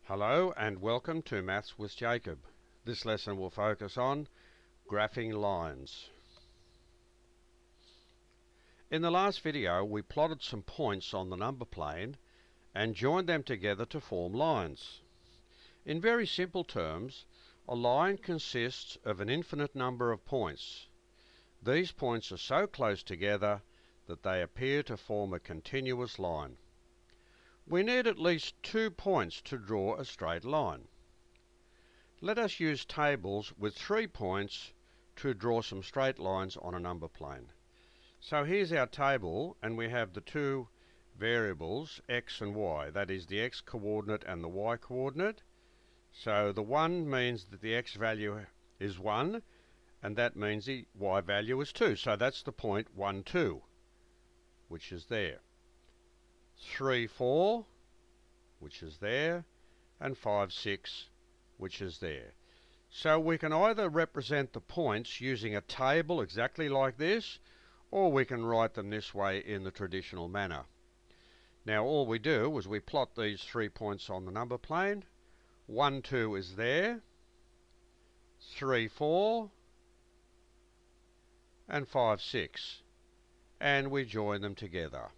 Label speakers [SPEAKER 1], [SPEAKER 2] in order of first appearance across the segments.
[SPEAKER 1] Hello and welcome to Maths with Jacob. This lesson will focus on graphing lines. In the last video we plotted some points on the number plane and joined them together to form lines. In very simple terms, a line consists of an infinite number of points. These points are so close together that they appear to form a continuous line. We need at least 2 points to draw a straight line. Let us use tables with 3 points to draw some straight lines on a number plane. So here's our table, and we have the 2 variables x and y, that is the x coordinate and the y coordinate. So the 1 means that the x value is 1, and that means the y value is 2. So that's the point 1, 2, which is there. 3, 4, which is there, and 5, 6, which is there. So we can either represent the points using a table exactly like this, or we can write them this way in the traditional manner. Now all we do is we plot these 3 points on the number plane. 1, 2 is there, 3, 4, and 5, 6, and we join them together.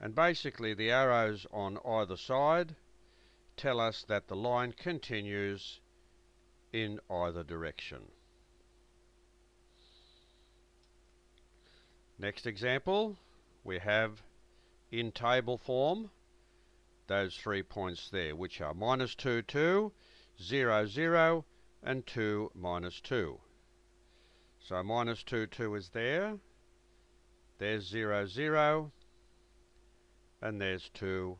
[SPEAKER 1] And basically the arrows on either side tell us that the line continues in either direction. Next example, we have in table form those 3 points there, which are -2, 2, 0, 0, and 2, -2. So -2, 2 is there, there's 0, 0, and there's 2,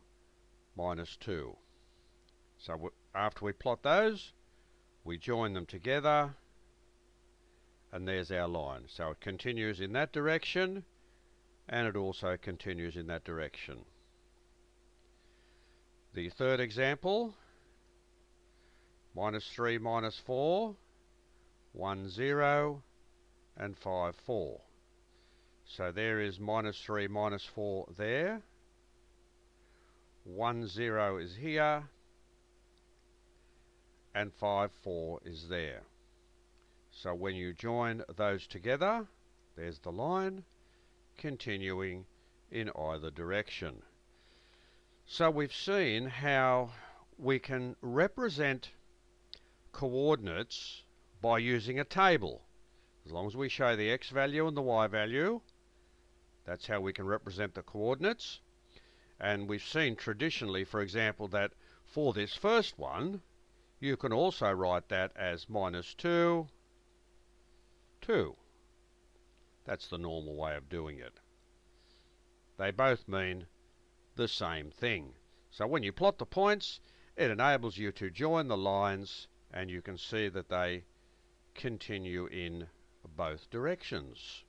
[SPEAKER 1] -2. So after we plot those, we join them together, and there's our line. So it continues in that direction, and it also continues in that direction. The third example, -3, -4, 1, 0, and 5, 4. So there is -3, -4 there. 1, 0 is here, and 5, 4 is there. So when you join those together, there's the line continuing in either direction. So we've seen how we can represent coordinates by using a table. As long as we show the x value and the y value, that's how we can represent the coordinates. And we've seen traditionally, for example, that for this first one, you can also write that as -2, 2. That's the normal way of doing it. They both mean the same thing. So when you plot the points, it enables you to join the lines, and you can see that they continue in both directions.